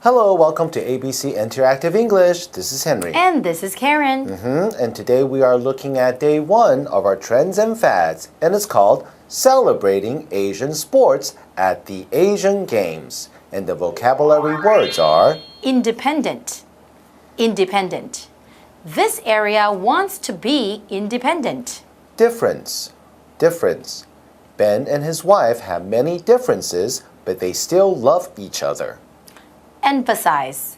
Hello, welcome to ABC Interactive English. This is Henry. And this is Karen. And today we are looking at day 1 of our Trends and Fads, and it's called Celebrating Asian Sports at the Asian Games. And the vocabulary words are independent. Independent. This area wants to be independent. difference. Difference. Ben and his wife have many differences, but they still love each other. Emphasize.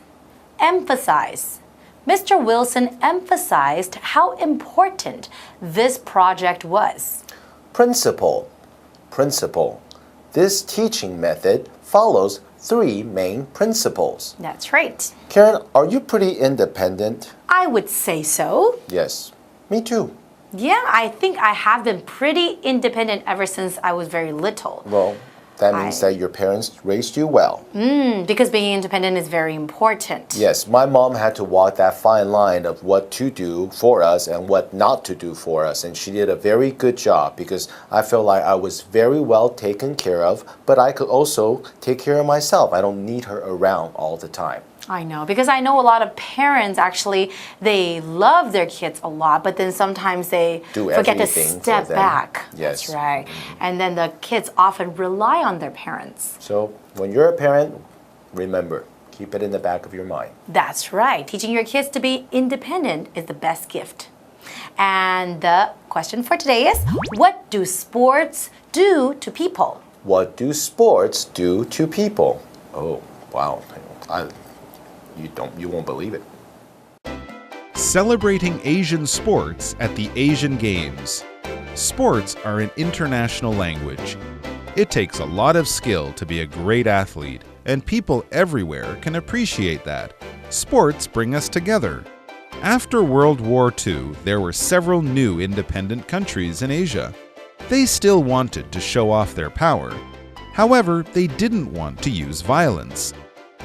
Emphasize. Mr. Wilson emphasized how important this project was. Principle. Principle. This teaching method follows 3 main principles. That's right. Karen, are you pretty independent? I would say so. Yes, me too. Yeah, I think I have been pretty independent ever since I was very little. Well, that means that your parents raised you well. Because being independent is very important. Yes, my mom had to walk that fine line of what to do for us and what not to do for us. And she did a very good job because I feel like I was very well taken care of, but I could also take care of myself. I don't need her around all the time. I know, because I know a lot of parents actually, they love their kids a lot, but then sometimes they forget to step back. Yes. That's right. And then the kids often rely on their parents. So when you're a parent, remember, keep it in the back of your mind. That's right. Teaching your kids to be independent is the best gift. And the question for today is, what do sports do to people? What do sports do to people? Oh, wow. You won't believe it. Celebrating Asian sports at the Asian Games. Sports are an international language. It takes a lot of skill to be a great athlete, and people everywhere can appreciate that. Sports bring us together. After World War II, there were several new independent countries in Asia. They still wanted to show off their power. However, they didn't want to use violence.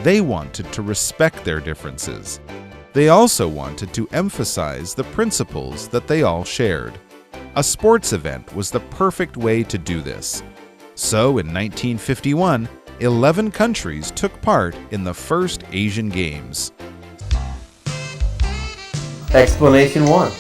They wanted to respect their differences. They also wanted to emphasize the principles that they all shared. A sports event was the perfect way to do this. So in 1951, 11 countries took part in the first Asian Games. Explanation 1.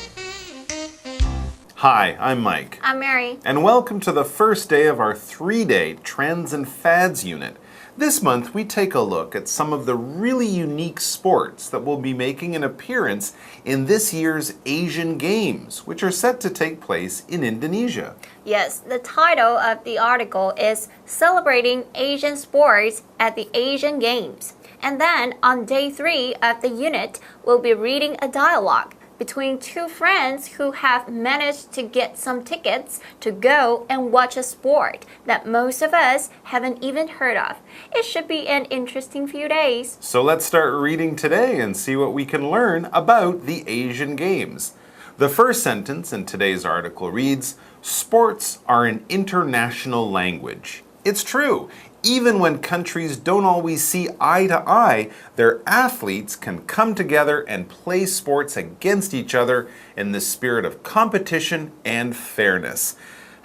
Hi, I'm Mike. I'm Mary. And welcome to the first day of our 3-day Trends and Fads unit. This month, we take a look at some of the really unique sports that will be making an appearance in this year's Asian Games, which are set to take place in Indonesia. Yes, the title of the article is Celebrating Asian Sports at the Asian Games. And then on day 3 of the unit, we'll be reading a dialogue between 2 friends who have managed to get some tickets to go and watch a sport that most of us haven't even heard of. It should be an interesting few days. So let's start reading today and see what we can learn about the Asian Games. The first sentence in today's article reads, "Sports are an international language." It's true. Even when countries don't always see eye to eye, their athletes can come together and play sports against each other in the spirit of competition and fairness.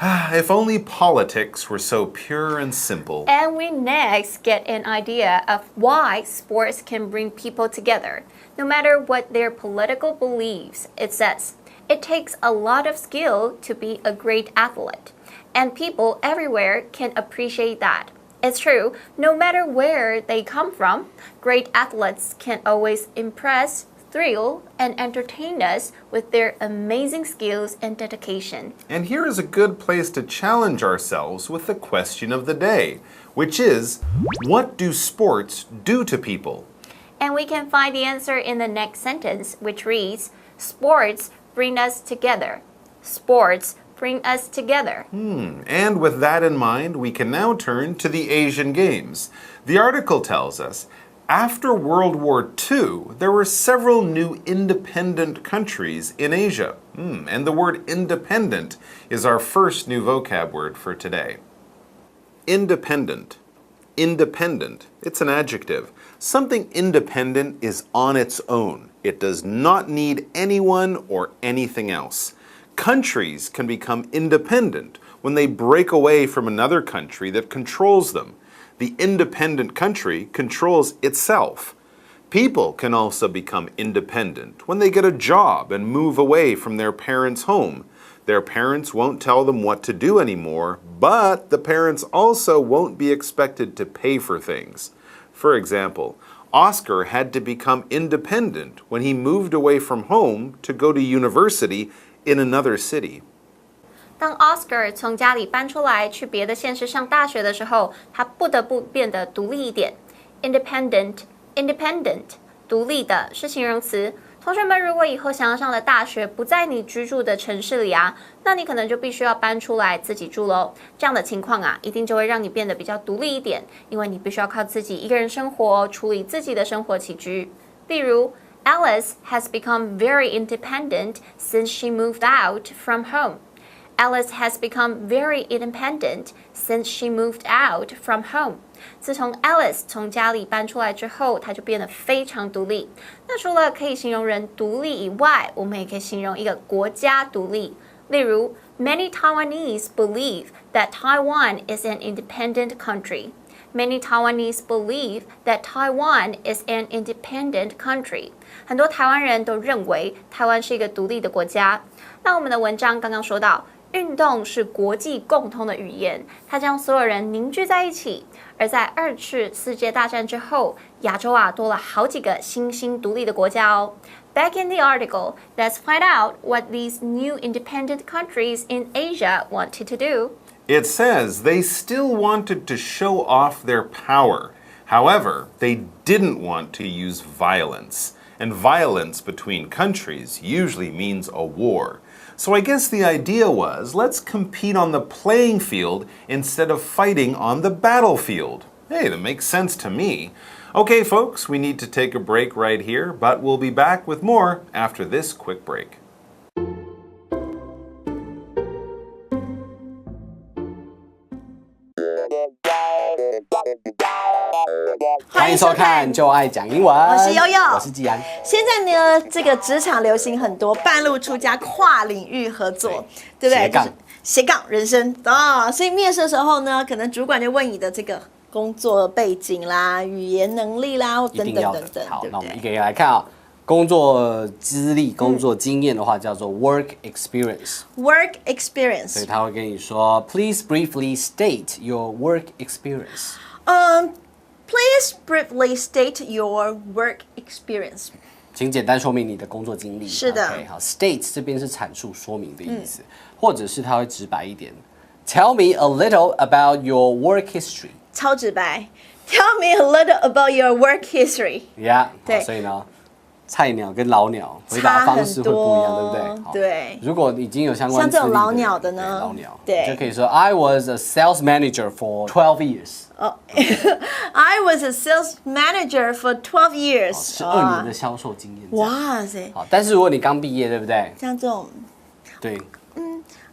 If only politics were so pure and simple. And we next get an idea of why sports can bring people together. No matter what their political beliefs, it says, it takes a lot of skill to be a great athlete. And people everywhere can appreciate that. It's true, no matter where they come from, great athletes can always impress, thrill, and entertain us with their amazing skills and dedication. And here is a good place to challenge ourselves with the question of the day, which is, what do sports do to people? And we can find the answer in the next sentence, which reads, sports bring us together. Sports bring us together. And with that in mind, we can now turn to the Asian Games. The article tells us, after World War II, there were several new independent countries in Asia. And the word independent is our first new vocab word for today. Independent. Independent. It's an adjective. Something independent is on its own. It does not need anyone or anything else. Countries can become independent when they break away from another country that controls them. The independent country controls itself. People can also become independent when they get a job and move away from their parents' home. Their parents won't tell them what to do anymore, but the parents also won't be expected to pay for things. For example, Oscar had to become independent when he moved away from home to go to university in another city. 当 Oscar 从家里搬出来去别的县市上大学的时候，他不得不变得独立一点。Independent，独立的是形容词。同学们，如果以后想要上的大学不在你居住的城市里啊，那你可能就必须要搬出来自己住喽。这样的情况啊，一定就会让你变得比较独立一点，因为你必须要靠自己一个人生活，处理自己的生活起居。例如 ，Alice has become very independent since she moved out from home. Alice has become very independent since she moved out from home. 自从 Alice 从家里搬出来之后，她就变得非常独立。那除了可以形容人独立以外，我们也可以形容一个国家独立。例如 ，Many Taiwanese believe that Taiwan is an independent country. Many Taiwanese believe that Taiwan is an independent country. 很多台湾人都认为台湾是一个独立的国家。那我们的文章刚刚说到，运动是国际共通的语言，它将所有人凝聚在一起。而在2次世界大战之后，亚洲啊多了好几个新兴独立的国家哦。Back in the article, let's find out what these new independent countries in Asia wanted to do. It says they still wanted to show off their power. However, they didn't want to use violence. And violence between countries usually means a war. So I guess the idea was, let's compete on the playing field instead of fighting on the battlefield. Hey, that makes sense to me. Okay, folks, we need to take a break right here, but we'll be back with more after this quick break. 欢迎收看《就爱讲英文》，我是悠悠，我是季安。现在呢，这个职场流行很多半路出家、跨领域合作，对不对？斜杠，斜杠人生啊、所以面试的时候呢，可能主管就问你的这个工作背景啦、语言能力啦，等等等等，好，对不对？那我们一个一个来看啊。工作资历、工作经验的话，叫做 work experience。work experience， 所以他会跟你说 ，Please briefly state your work experience。Please briefly state your work experience。请简单说明你的工作经历。是的。Okay, 好 ，state 这边是阐述、说明的意思，或者是他会直白一点 ，Tell me a little about your work history。超直白 ，Tell me a little about your work history。Yeah， 对，所以呢。菜鸟跟老鸟回答方式会不一样，对不对？好，对。如果已经有相关像这种老鸟的呢，老鸟，对，就可以说 I was a sales manager for 12 years。哦，I was a sales manager for 12 years。12年的销售经验。哇塞！好，但是如果你刚毕业，对不对？像这种，对，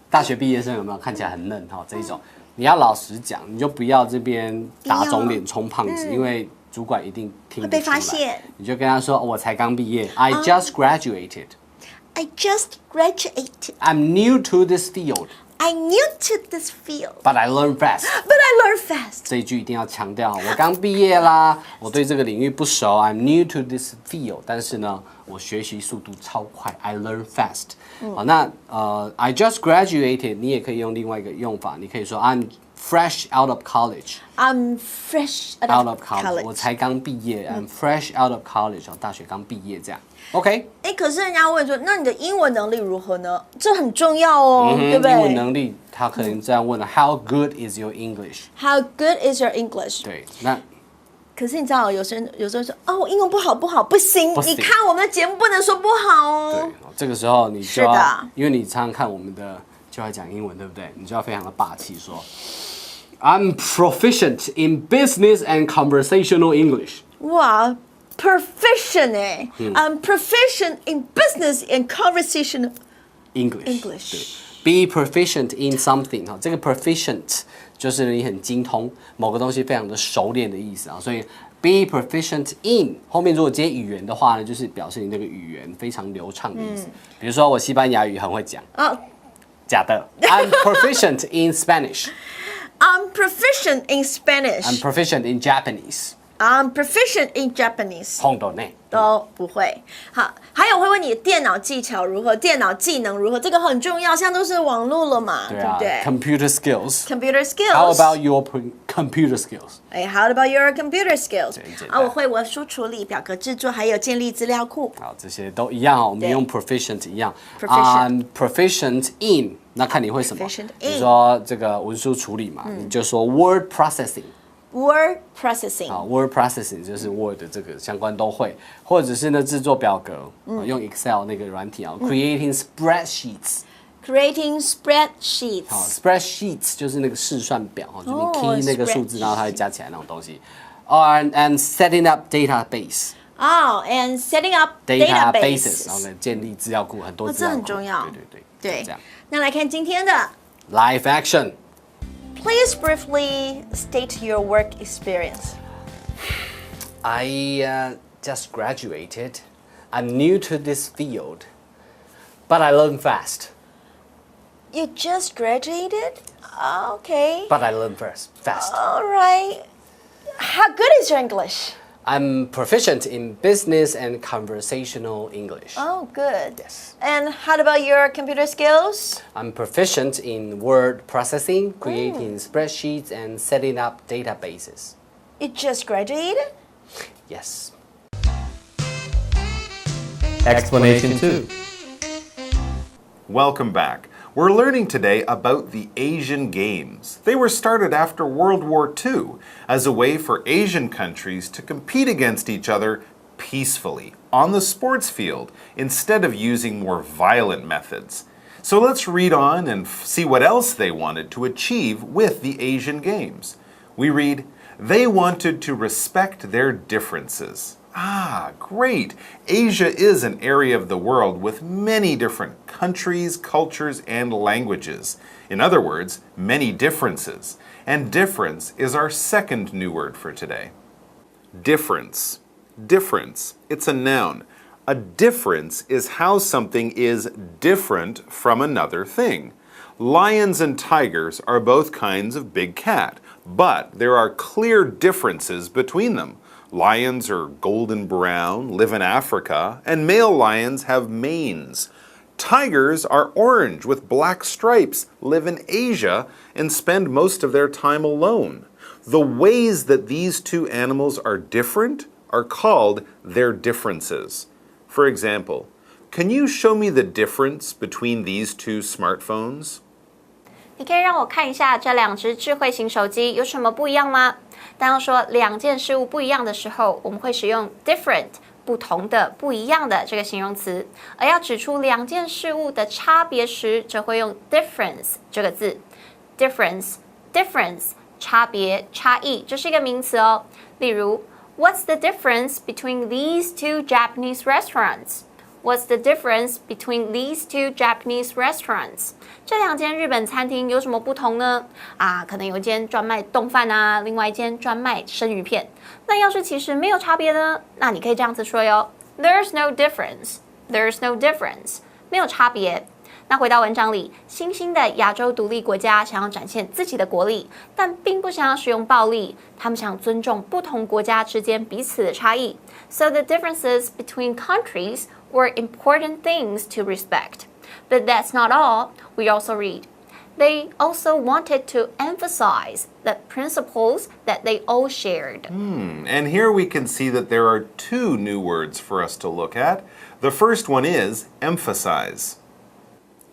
大学毕业生有没有看起来很嫩？哈，这一种你要老实讲，你就不要这边打肿脸充胖子，因为。主管一定听得出来，会被发现。你就跟他说：“我才刚毕业 ，I just graduated. I just graduated. I'm new to this field. I'm new to this field. But I learn fast. But I learn fast. 这一句一定要强调，我刚毕业啦，我对这个领域不熟 ，I'm new to this field. 但是呢，我学习速度超快 ，I learn fast. 好，那I just graduated， 你也可以用另外一个用法，你可以说 I'm fresh out of college. I'm fresh out of college. 我才刚毕业 I'm fresh out of college. 大学刚毕业这样。OK。可是人家问说，那你的英文能力如何呢？这很重要哦，对不对？英文能力，他可能这样问了 How good is your English? How good is your English? 对，那。可是你知道，有时候说我英文不好，不行。你看我们的节目不能说不好哦。对，这个时候你就要，因为你常常看我们的就要讲英文，对不对？你就要非常的霸气说。I'm proficient in business and conversational English. 哇 ，proficient 哎！I'm proficient in business and conversational English. Be proficient in something 哈，这个 proficient 就是你很精通某个东西，非常的熟练的意思啊。所以 be proficient in 后面如果接语言的话呢，就是表示你那个语言非常流畅的意思。比如说我西班牙语很会讲。假的 ，I'm proficient in Spanish. I'm proficient in Spanish. I'm proficient in Japanese. I'm proficient in Japanese. 碰到内都不会。好，还有会问你电脑技巧如何，电脑技能如何，这个很重要，现在都是网络了嘛，对不对 Computer skills.？Computer skills. How about your computer skills? 哎 ，How about your computer skills? 这很简单我会文书处理、表格制作，还有建立资料库。好，这些都一样哦，我们对用 proficient 一样。 Proficient I'm proficient in， 那看你会什么？ Proficient 比如 in 说这个文书处理嘛，你就说 word processing。Word processing. 啊 ，word processing 就是 Word 这个相关都会，或者是呢制作表格，用 Excel 那个软体啊，creating spreadsheets。 Creating spreadsheets. 好 ，spreadsheets 就是那个试算表，就你 key 那个数字，然后它会加起来那种东西。And setting up database. And setting up databases， 然后呢建立资料库，很多资料库，这很重要。对，这样。那来看今天的 Live action. Please briefly state your work experience. I just graduated. I'm new to this field, but I learn fast. You just graduated? Okay. But I learn fast. All right. How good is your English? I'm proficient in business and conversational English. Oh, good. Yes. And how about your computer skills? I'm proficient in word processing, creating spreadsheets, and setting up databases. You just graduated? Yes. Explanation 2. Welcome back. We're learning today about the Asian Games. They were started after World War II as a way for Asian countries to compete against each other peacefully on the sports field instead of using more violent methods. So let's read on and see what else they wanted to achieve with the Asian Games. We read, they wanted to respect their differences. Ah, great! Asia is an area of the world with many different countries, cultures, and languages. In other words, many differences. And difference is our second new word for today. Difference. Difference. It's a noun. A difference is how something is different from another thing. Lions and tigers are both kinds of big cat, but there are clear differences between them. Lions are golden brown, live in Africa, and male lions have manes. Tigers are orange with black stripes, live in Asia, and spend most of their time alone. The ways that these two animals are different are called their differences. For example, can you show me the difference between these two smartphones? 你可以让我看一下这两只智慧型手机有什么不一样吗？当要说两件事物不一样的时候，我们会使用 different 不同的、不一样的这个形容词；而要指出两件事物的差别时，则会用 difference 这个字。difference 差别、差异，这是一个名词哦。例如 ，What's the difference between these two Japanese restaurants？What's the difference between these two Japanese restaurants？ 这两间日本餐厅有什么不同呢？可能有一间专卖冻饭啊，另外一间专卖生鱼片。那要是其实没有差别呢？那你可以这样子说哟 ：There's no difference. There's no difference. 没有差别。那回到文章里，新兴的亚洲独立国家想要展现自己的国力，但并不想要使用暴力，他们想尊重不同国家之间彼此的差异。So the differences between countries were important things to respect. But that's not all. We also read, they also wanted to emphasize the principles that they all shared. And here we can see that there are two new words for us to look at. The first one is emphasize.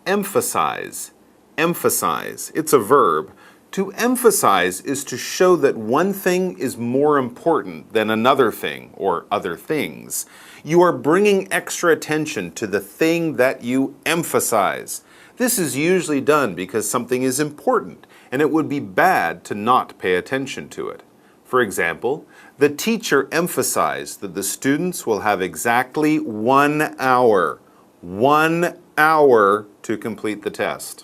Emphasize. Emphasize. It's a verb. To emphasize is to show that one thing is more important than another thing or other things. You are bringing extra attention to the thing that you emphasize. This is usually done because something is important, and it would be bad to not pay attention to it. For example, the teacher emphasized that the students will have exactly 1 hour. 1 hour to complete the test.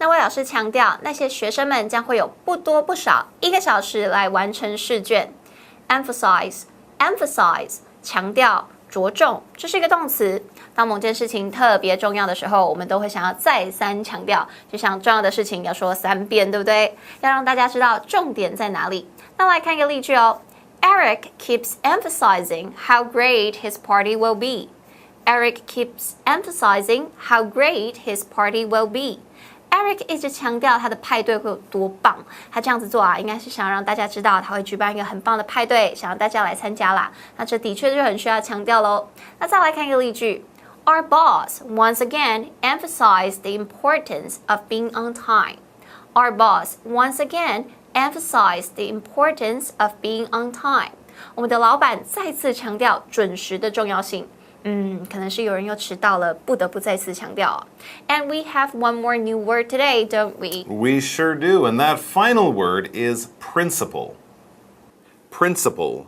那位老师强调，那些学生们将会有不多不少1个小时来完成试卷。emphasize 强调着重，这是一个动词。当某件事情特别重要的时候，我们都会想要再三强调，就像重要的事情要说3遍，对不对？要让大家知道重点在哪里。那来看一个例句哦。Eric keeps emphasizing how great his party will be. Eric keeps emphasizing how great his party will be. Eric 一直强调他的派对会有多棒，他这样子做啊，应该是想让大家知道他会举办一个很棒的派对，想让大家来参加啦。那这的确就很需要强调咯。那再来看一个例句 Our boss once again emphasized the importance of being on time. Our boss once again emphasized the importance of being on time. 我们的老板再次强调准时的重要性。可能是有人又迟到了，不得不再次强调。And we have one more new word today, don't we? We sure do, and that final word is principle. Principle.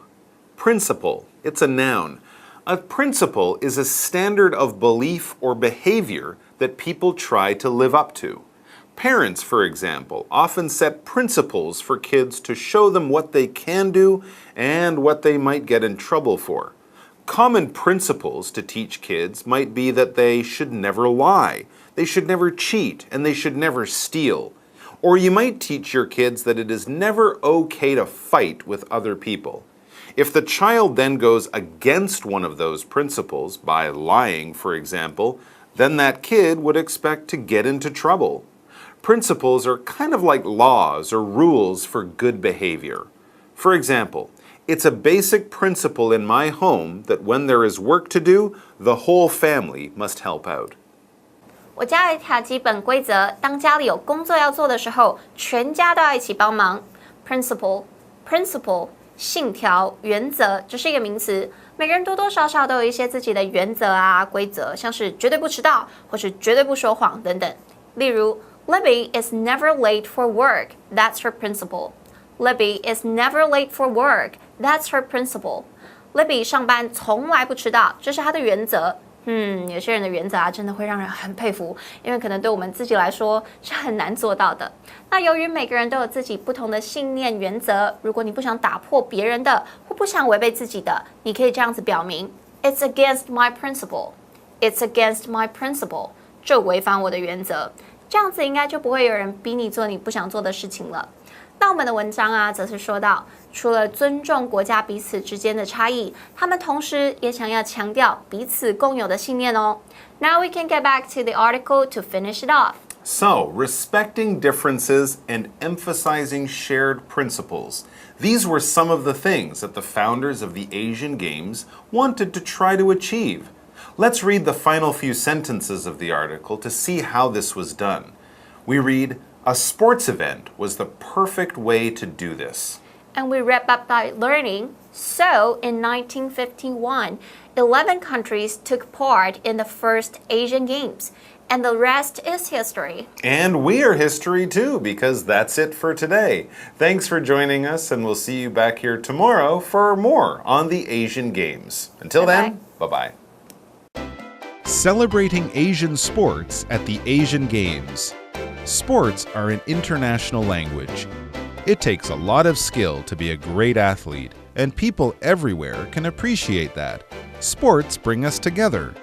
Principle. It's a noun. A principle is a standard of belief or behavior that people try to live up to. Parents, for example, often set principles for kids to show them what they can do and what they might get in trouble for. Common principles to teach kids might be that they should never lie, they should never cheat, and they should never steal. Or you might teach your kids that it is never okay to fight with other people. If the child then goes against one of those principles, by lying, for example, then that kid would expect to get into trouble. Principles are kind of like laws or rules for good behavior. For example, it's a basic principle in my home that when there is work to do, the whole family must help out. 我家有一条基本规则，当家里有工作要做的时候，全家都要一起帮忙。Principle, 信条、原则，这是一个名词。每个人多多少少都有一些自己的原则啊、规则，像是绝对不迟到，或是绝对不说谎等等。例如 Libby is never late for work. That's her principle. Libby is never late for work. That's her principle. Libby 上班从来不迟到，这是她的原则。有些人的原则啊，真的会让人很佩服，因为可能对我们自己来说是很难做到的。那由于每个人都有自己不同的信念原则，如果你不想打破别人的，或不想违背自己的，你可以这样子表明 ：It's against my principle. It's against my principle. 这违反我的原则。这样子应该就不会有人逼你做你不想做的事情了。那我们的文章啊，则是说到，除了尊重国家彼此之间的差异，他们同时也想要强调彼此共有的信念哦。Now we can get back to the article to finish it off. So, respecting differences and emphasizing shared principles. These were some of the things that the founders of the Asian Games wanted to try to achieve. Let's read the final few sentences of the article to see how this was done. We read, a sports event was the perfect way to do this. And we wrap up by learning, so in 1951, 11 countries took part in the first Asian Games, and the rest is history. And we are history too, because that's it for today. Thanks for joining us, and we'll see you back here tomorrow for more on the Asian Games. Until then, bye-bye. Celebrating Asian sports at the Asian Games. Sports are an international language. It takes a lot of skill to be a great athlete, and people everywhere can appreciate that. Sports bring us together.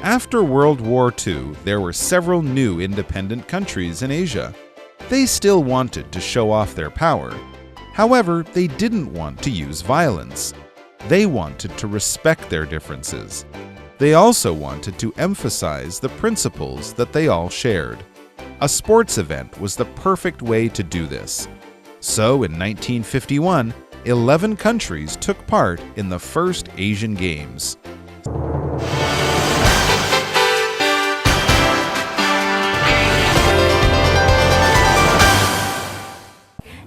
After World War II, there were several new independent countries in Asia. They still wanted to show off their power. However, they didn't want to use violence. They wanted to respect their differences. They also wanted to emphasize the principles that they all shared. A sports event was the perfect way to do this. So in 1951, 11 countries took part in the first Asian Games.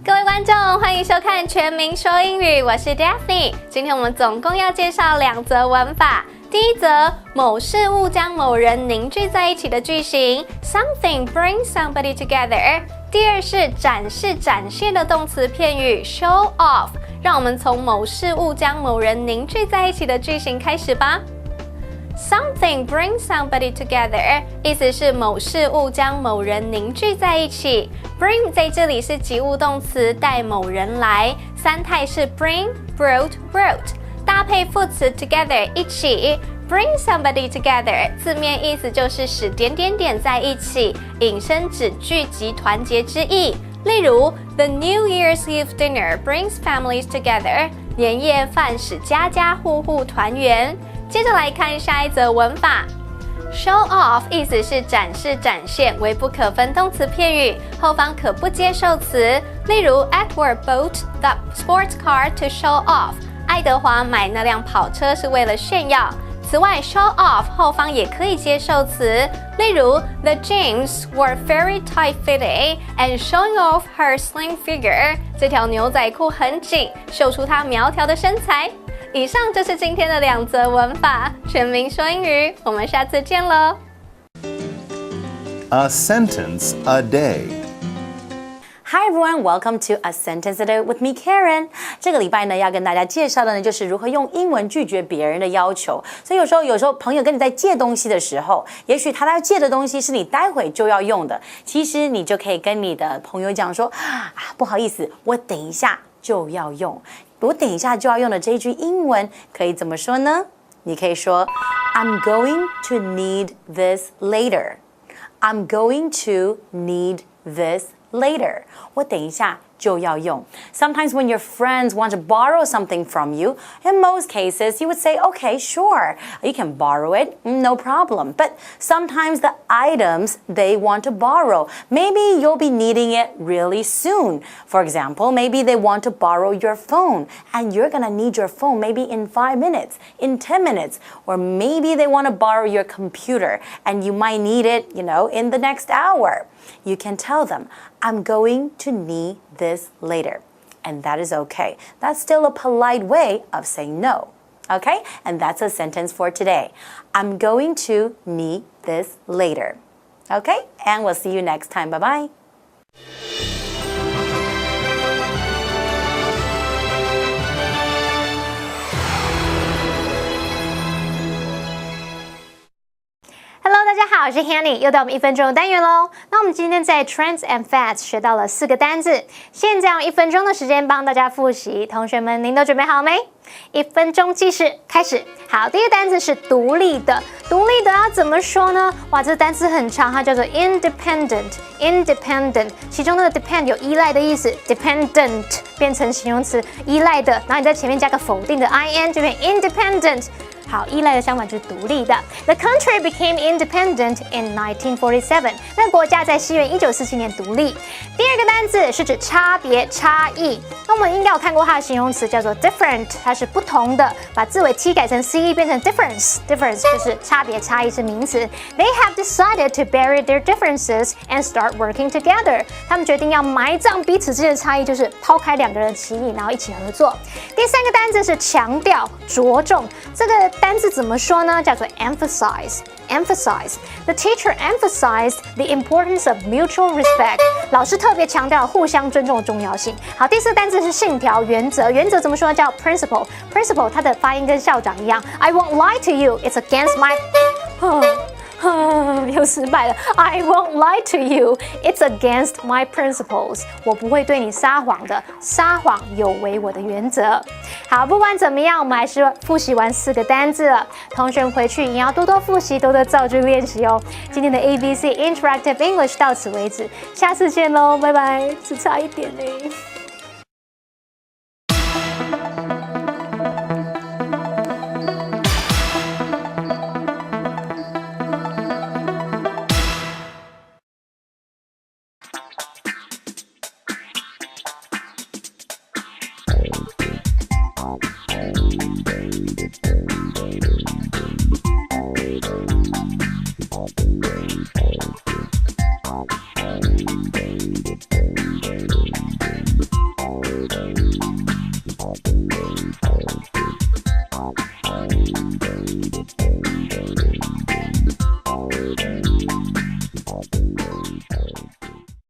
各位观众，欢迎收看《全民说英语》，我是 Daphne。今天我们总共要介绍2则文法。第一则，某事物将某人凝聚在一起的句型 ，something brings somebody together。第二是展示、展现的动词片语 show off。让我们从某事物将某人凝聚在一起的句型开始吧。Something brings somebody together， 意思是某事物将某人凝聚在一起。Bring 在这里是及物动词，带某人来，三态是 bring、brought、brought。搭搭配副词 together 一起。Bring somebody together 字面意思就是使点点点在一起，引申指聚集团结之意。例如 The New Year's Eve dinner brings families together 年夜饭使家家户户团圆。接着来看下一则文法。Show off 意思是展示展现，为不可分动词片语，后方可不接受词。例如 Edward bought the sports car to show off 爱德华买那辆跑车是为了炫耀。此外 show off 后方也可以接受词，例如 The jeans were very tight-fitting and showing off her slim figure 这条牛仔裤很紧，秀出她苗条的身材。以上就是今天的2则文法，全民说英语，我们下次见喽。A sentence a day. Hi everyone, welcome to A Sentence a Day with me, Karen. 这个礼拜呢，要跟大家介绍的呢，就是如何用英文拒绝别人的要求。所以有时候朋友跟你在借东西的时候，也许他要借的东西是你待会就要用的，其实你就可以跟你的朋友讲说，不好意思，我等一下就要用。我等一下就要用的这句英文可以怎么说呢？你可以说 I'm going to need this later. I'm going to need this later. 我等一下就要用。Sometimes when your friends want to borrow something from you, in most cases you would say, okay, sure, you can borrow it, no problem. But sometimes the items they want to borrow, maybe you'll be needing it really soon. For example, maybe they want to borrow your phone and you're gonna need your phone maybe in 5 minutes, in 10 minutes, or maybe they want to borrow your computer and you might need it, in the next hour. You can tell them, I'm going to need this later. And that is okay. That's still a polite way of saying no. Okay? And that's a sentence for today. I'm going to need this later. Okay? And we'll see you next time. Bye-bye. Hello， 大家好，我是 Hanny， 又到我们1分钟的单元喽。那我们今天在 Trends and Facts 学到了4个单字，现在用1分钟的时间帮大家复习。同学们，您都准备好没？1分钟计时开始。好，第一个单字是独立的，独立的要怎么说呢？哇，这个单词很长，它叫做 independent。independent， 其中那个 depend 有依赖的意思 ，dependent 变成形容词，依赖的，然后你在前面加个否定的 in， 就变 independent。好，依赖的相反就是独立的。The country became independent in 1947。那国家在西元1947年独立。第二个单字是指差别、差异。那我们应该有看过它的形容词叫做 different， 它是不同的，把字尾 t 改成 ce 变成 difference。difference 就是差别、差异是名词。They have decided to bury their differences and start working together。他们决定要埋葬彼此之间的差异，就是抛开2个人的歧义，然后一起合作。第3个单字是强调、着重。这个单字怎么说呢？叫做 emphasize。emphasize. The teacher emphasized the importance of mutual respect. 老师特别强调互相尊重的重要性。好，第4个单字是信条、原则。原则怎么说呢？叫 principle. Principle 它的发音跟校长一样。I won't lie to you. It's against my 又失败了。I won't lie to you. It's against my principles. 我不会对你撒谎的，撒谎有违我的原则。好，不管怎么样，我们还是复习完4个单字了。同学们回去也要多多复习，多多造句练习哦。今天的 ABC Interactive English 到此为止，下次见喽，拜拜。只差一点呢。